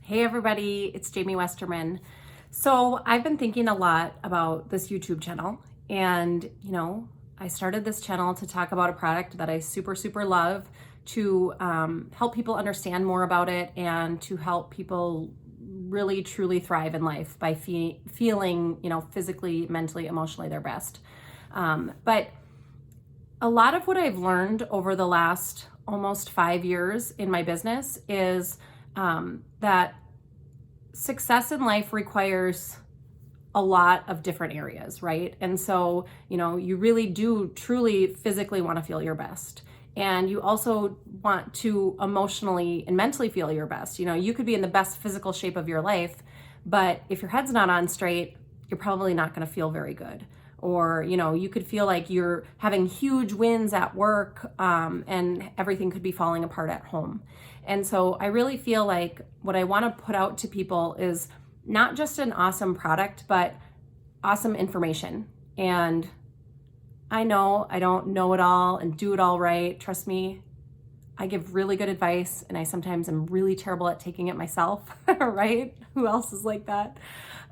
Hey everybody, it's Jamie Westerman. So I've been thinking a lot about this YouTube channel, and I started this channel to talk about a product that I super love, to help people understand more about it and to help people really truly thrive in life by feeling physically, mentally, emotionally their best. But a lot of what I've learned over the last almost 5 years in my business is that success in life requires a lot of different areas, right? And so, you really do truly physically want to feel your best. And you also want to emotionally and mentally feel your best. You could be in the best physical shape of your life, but if your head's not on straight, you're probably not going to feel very good. Or, you could feel like you're having huge wins at work, and everything could be falling apart at home. And so I really feel like what I want to put out to people is not just an awesome product, but awesome information. And I know I don't know it all and do it all right. Trust me, I give really good advice, and I sometimes am really terrible at taking it myself, right? Who else is like that?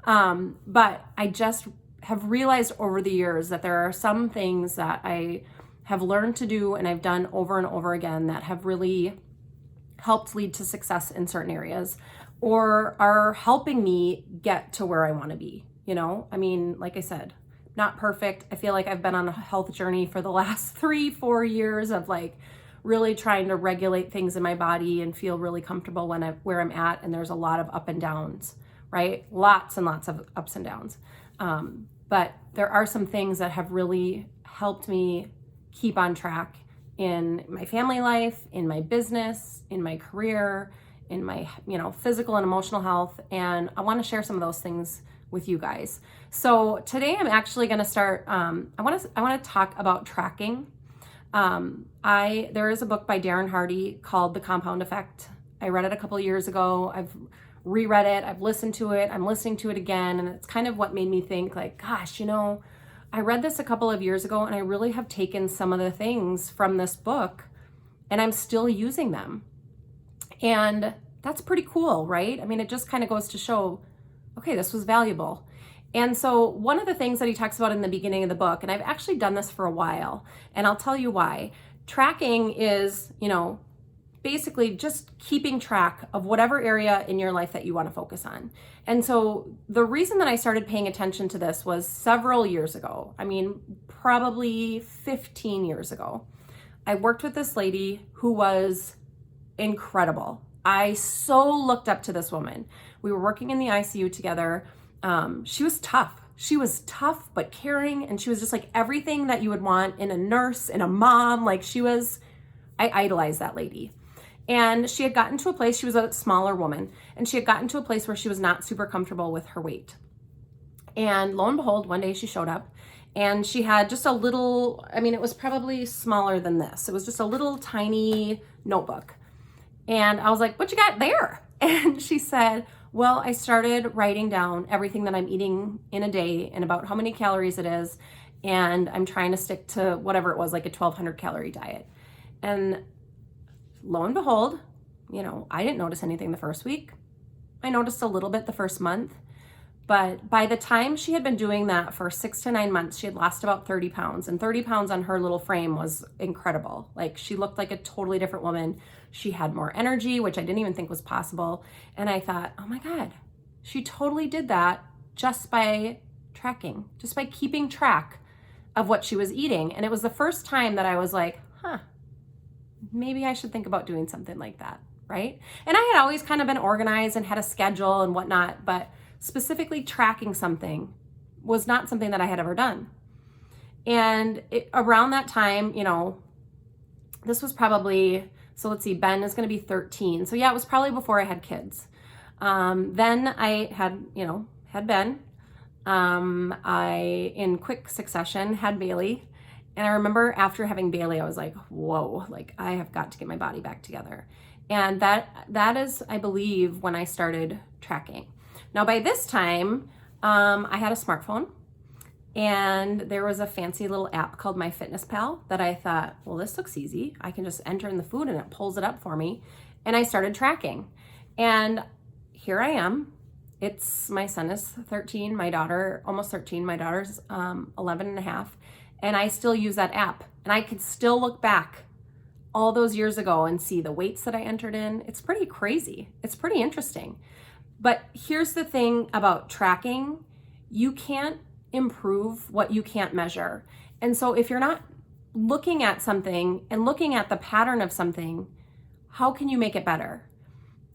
But I just have realized over the years that there are some things that I have learned to do and I've done over and over again that have really helped lead to success in certain areas, or are helping me get to where I want to be. Like I said, not perfect. I feel like I've been on a health journey for the last 3-4 years of really trying to regulate things in my body and feel really comfortable where I'm at. And there's a lot of up and downs, right? Lots and lots of ups and downs. But there are some things that have really helped me keep on track in my family life, in my business, in my career, in my, physical and emotional health. And I want to share some of those things with you guys. So today I'm actually going to start, I want to talk about tracking. There is a book by Darren Hardy called The Compound Effect. I read it a couple of years ago. I've reread it. I've listened to it. I'm listening to it again. And it's kind of what made me think gosh, I read this a couple of years ago and I really have taken some of the things from this book and I'm still using them. And that's pretty cool, right? It just kind of goes to show, okay, this was valuable. And so one of the things that he talks about in the beginning of the book, and I've actually done this for a while, and I'll tell you why. Tracking is, basically just keeping track of whatever area in your life that you want to focus on. And so the reason that I started paying attention to this was several years ago. Probably 15 years ago. I worked with this lady who was incredible. I so looked up to this woman. We were working in the ICU together. She was tough. She was tough but caring, and she was just like everything that you would want in a nurse, in a mom. I idolized that lady. And she had gotten to a place, she was a smaller woman, and she had gotten to a place where she was not super comfortable with her weight. And lo and behold, one day she showed up and she had just a little, it was probably smaller than this. It was just a little tiny notebook. And I was like, what you got there? And she said, well, I started writing down everything that I'm eating in a day and about how many calories it is. And I'm trying to stick to whatever it was, like a 1,200 calorie diet. And lo and behold, I didn't notice anything the first week. I noticed a little bit the first month. But by the time she had been doing that for 6 to 9 months, she had lost about 30 pounds. And 30 pounds on her little frame was incredible. She looked like a totally different woman. She had more energy, which I didn't even think was possible. And I thought, oh my God, she totally did that just by tracking, just by keeping track of what she was eating. And it was the first time that I was like, maybe I should think about doing something like that, right? And I had always kind of been organized and had a schedule and whatnot, but specifically tracking something was not something that I had ever done. And around that time, this was probably, so let's see, Ben is going to be 13. So yeah, it was probably before I had kids. Then I had Ben. I, in quick succession, had Bailey. And I remember after having Bailey, I was like, whoa, I have got to get my body back together. And that is, I believe, when I started tracking. Now, by this time, I had a smartphone, and there was a fancy little app called MyFitnessPal that I thought, well, this looks easy. I can just enter in the food and it pulls it up for me. And I started tracking. And here I am. My son is 13, my daughter, almost 13, my daughter's 11 and a half, and I still use that app. And I could still look back all those years ago and see the weights that I entered in. It's pretty crazy. It's pretty interesting. But here's the thing about tracking. You can't improve what you can't measure. And so if you're not looking at something and looking at the pattern of something, how can you make it better?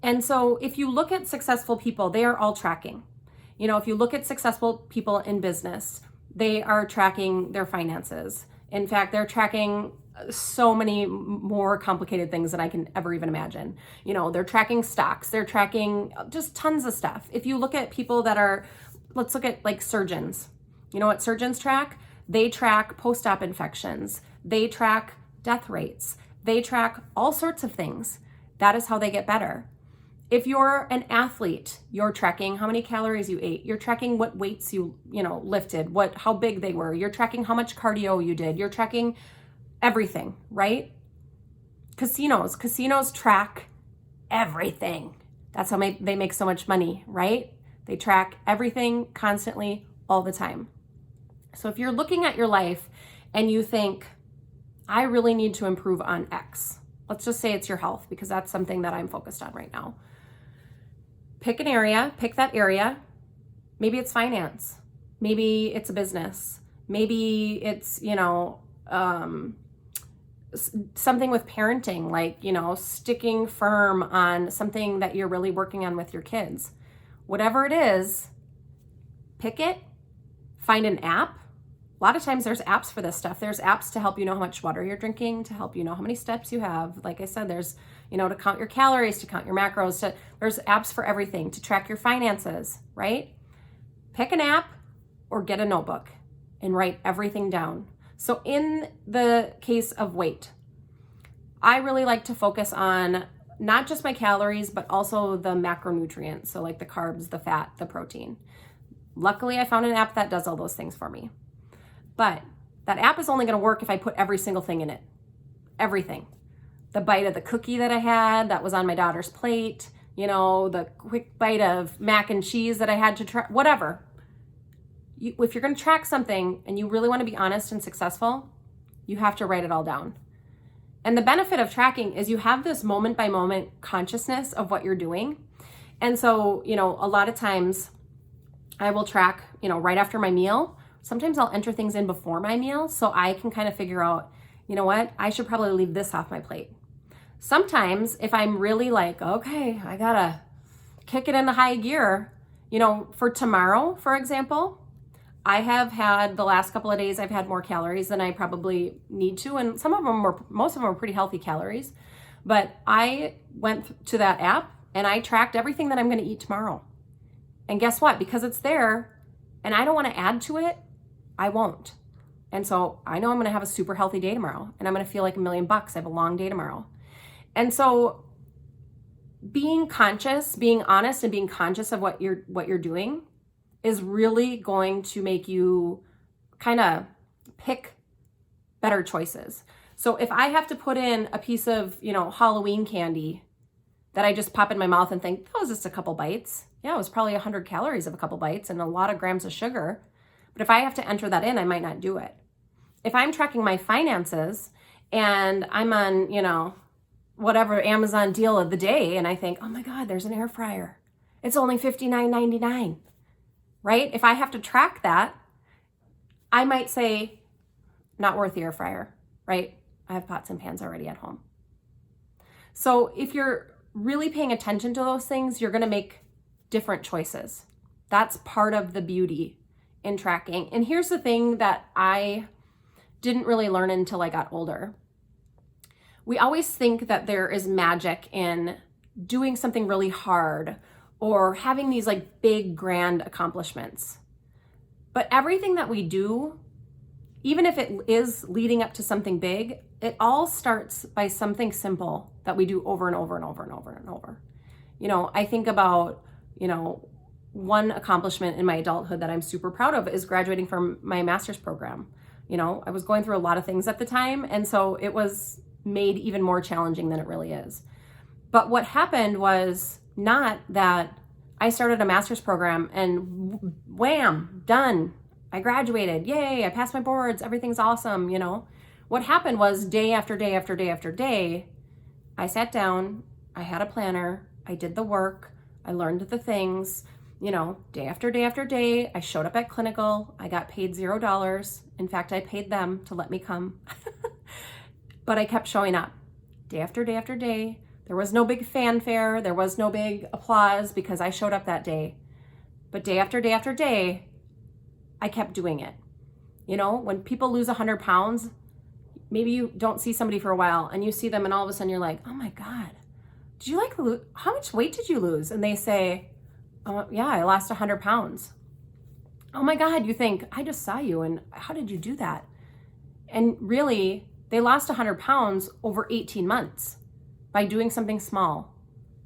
And so if you look at successful people, they are all tracking. If you look at successful people in business, they are tracking their finances. In fact, they're tracking so many more complicated things than I can ever even imagine. They're tracking stocks, they're tracking just tons of stuff. If you look at people let's look at like surgeons. You know what surgeons track? They track post-op infections. They track death rates. They track all sorts of things. That is how they get better. If you're an athlete, you're tracking how many calories you ate. You're tracking what weights you lifted, how big they were. You're tracking how much cardio you did. You're tracking everything, right? Casinos track everything. That's how they make so much money, right? They track everything constantly all the time. So if you're looking at your life and you think, I really need to improve on X, let's just say it's your health, because that's something that I'm focused on right now. Pick that area. Maybe it's finance. Maybe it's a business. Maybe it's, something with parenting, like, sticking firm on something that you're really working on with your kids. Whatever it is, pick it, find an app. A lot of times there's apps for this stuff. There's apps to help you know how much water you're drinking, to help you know how many steps you have. Like I said, there's, to count your calories, to count your macros, there's apps for everything, to track your finances, right? Pick an app or get a notebook and write everything down. So in the case of weight, I really like to focus on not just my calories, but also the macronutrients. So like the carbs, the fat, the protein. Luckily, I found an app that does all those things for me. But that app is only going to work if I put every single thing in it. Everything. The bite of the cookie that I had that was on my daughter's plate, the quick bite of mac and cheese that I had to try, whatever. If you're going to track something and you really want to be honest and successful, you have to write it all down. And the benefit of tracking is you have this moment by moment consciousness of what you're doing. And so, a lot of times I will track, right after my meal. Sometimes I'll enter things in before my meal so I can kind of figure out, I should probably leave this off my plate. Sometimes if I'm really like, okay, I gotta kick it into high gear, for tomorrow, for example, I have had the last couple of days, I've had more calories than I probably need to. And most of them were pretty healthy calories. But I went to that app and I tracked everything that I'm going to eat tomorrow. And guess what? Because it's there and I don't want to add to it, I won't. And so I know I'm going to have a super healthy day tomorrow and I'm going to feel like $1 million. I have a long day tomorrow. And so being conscious, being honest and being conscious of what you're doing is really going to make you kind of pick better choices. So if I have to put in a piece of, Halloween candy that I just pop in my mouth and think, that was just a couple bites. Yeah, it was probably 100 calories of a couple bites and a lot of grams of sugar. But if I have to enter that in, I might not do it. If I'm tracking my finances and I'm on, whatever Amazon deal of the day, and I think, oh my God, there's an air fryer. It's only $59.99, right? If I have to track that, I might say, not worth the air fryer, right? I have pots and pans already at home. So if you're really paying attention to those things, you're going to make different choices. That's part of the beauty in tracking. And here's the thing that I didn't really learn until I got older. We always think that there is magic in doing something really hard or having these like big grand accomplishments. But everything that we do, even if it is leading up to something big, it all starts by something simple that we do over and over and over and over and over. I think about, one accomplishment in my adulthood that I'm super proud of is graduating from my master's program. I was going through a lot of things at the time, and so it was made even more challenging than it really is. But what happened was not that I started a master's program and wham, done. I graduated. Yay, I passed my boards. Everything's awesome, you know. What happened was day after day after day after day, I sat down, I had a planner, I did the work, I learned the things, you know, day after day after day. I showed up at clinical. I got paid $0. In fact, I paid them to let me come. But I kept showing up day after day after day. There was no big fanfare. There was no big applause because I showed up that day. But day after day after day, I kept doing it. You know, when people lose 100 pounds, maybe you don't see somebody for a while and you see them and all of a sudden you're like, oh my God, did you like, how much weight did you lose? And they say, oh, yeah, I lost 100 pounds. Oh my God, you think, I just saw you and how did you do that? And really, they lost 100 pounds over 18 months by doing something small.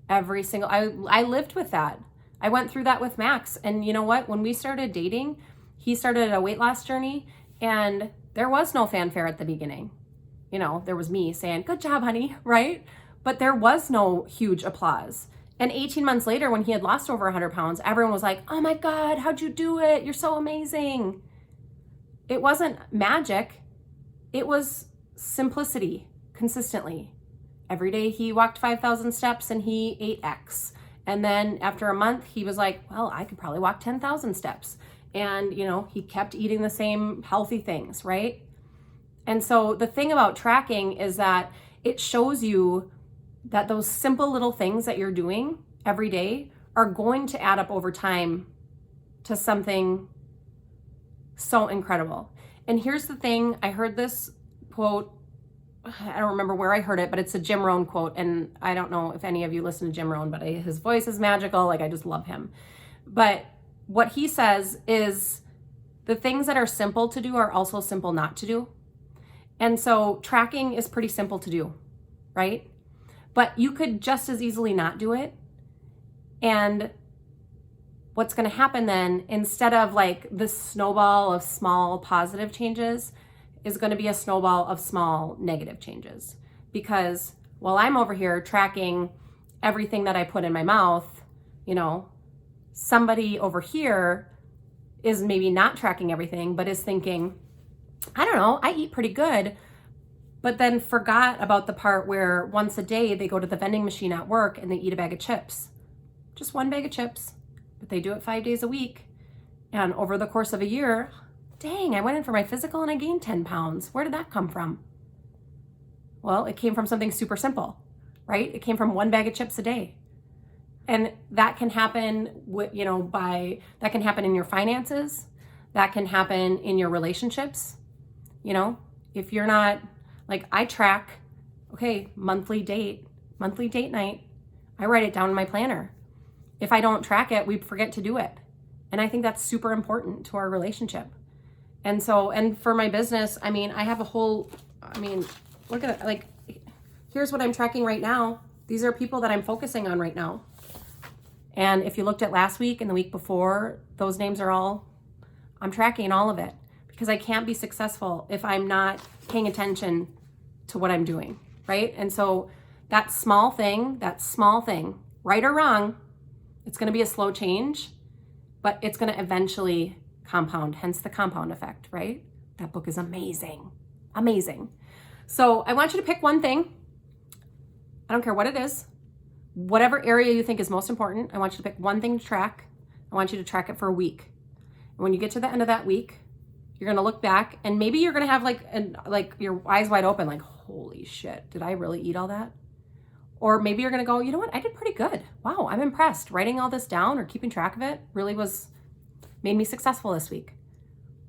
Every single, I lived with that. I went through that with Max. And you know what? When we started dating, he started a weight loss journey and there was no fanfare at the beginning. You know, there was me saying, good job, honey, right? But there was no huge applause. And 18 months later, when he had lost over 100 pounds, everyone was like, oh my God, how'd you do it? You're so amazing. It wasn't magic. It was simplicity, consistently. Every day he walked 5,000 steps and he ate X. And then after a month, he was like, well, I could probably walk 10,000 steps. And, you know, he kept eating the same healthy things, right? And so the thing about tracking is that it shows you that those simple little things that you're doing every day are going to add up over time to something so incredible. And here's the thing, I heard this quote, I don't remember where I heard it, but it's a Jim Rohn quote. And I don't know if any of you listen to Jim Rohn, but his voice is magical. Like, I just love him. But what he says is the things that are simple to do are also simple not to do. And so tracking is pretty simple to do, right? But you could just as easily not do it. And what's going to happen then, instead of like this snowball of small positive changes, is going to be a snowball of small negative changes. Because while I'm over here tracking everything that I put in my mouth, you know, somebody over here is maybe not tracking everything, but is thinking, I don't know, I eat pretty good, but then forgot about the part where once a day they go to the vending machine at work and they eat a bag of chips. Just one bag of chips, but they do it 5 days a week. And over the course of a year, dang, I went in for my physical and I gained 10 pounds. Where did that come from? Well, it came from something super simple, right? It came from one bag of chips a day. And that can happen with, you know, that can happen in your finances. That can happen in your relationships. You know, if you're not, like, I track, okay, monthly date night. I write it down in my planner. If I don't track it, we forget to do it. And I think that's super important to our relationship. And so, and for my business, I mean, I have a whole, look at it. Like, here's what I'm tracking right now. These are people that I'm focusing on right now. And if you looked at last week and the week before, those names are all, I'm tracking all of it because I can't be successful if I'm not paying attention to what I'm doing, right? And so that small thing, right or wrong, it's going to be a slow change, but it's going to eventually compound, hence the compound effect, right? That book is amazing, amazing. So I want you to pick one thing. I don't care what it is. Whatever area you think is most important, I want you to pick one thing to track. I want you to track it for a week. And when you get to the end of that week, you're going to look back and maybe you're going to have like your eyes wide open, like, holy shit, did I really eat all that? Or maybe you're going to go, you know what? I did pretty good. Wow, I'm impressed. Writing all this down or keeping track of it really made me successful this week.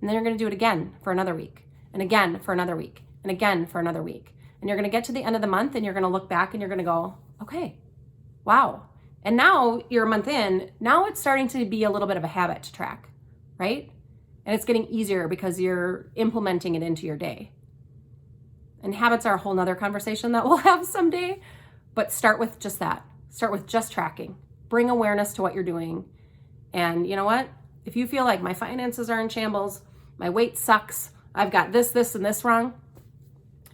And then you're going to do it again for another week and again for another week and again for another week. And you're going to get to the end of the month and you're going to look back and you're going to go, okay, wow. And now you're a month in, now it's starting to be a little bit of a habit to track, right? And it's getting easier because you're implementing it into your day. And habits are a whole nother conversation that we'll have someday, but start with just that. Start with just tracking. Bring awareness to what you're doing. And you know what? If you feel like my finances are in shambles, my weight sucks, I've got this, and this wrong,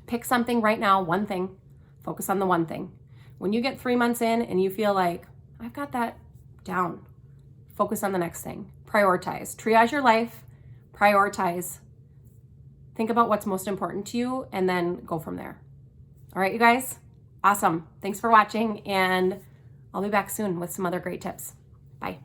pick something right now, one thing, focus on the one thing. When you get 3 months in and you feel like, I've got that down, focus on the next thing. Prioritize. Triage your life, prioritize. Think about what's most important to you, and then go from there. All right, you guys? Awesome. Thanks for watching, and I'll be back soon with some other great tips. Bye.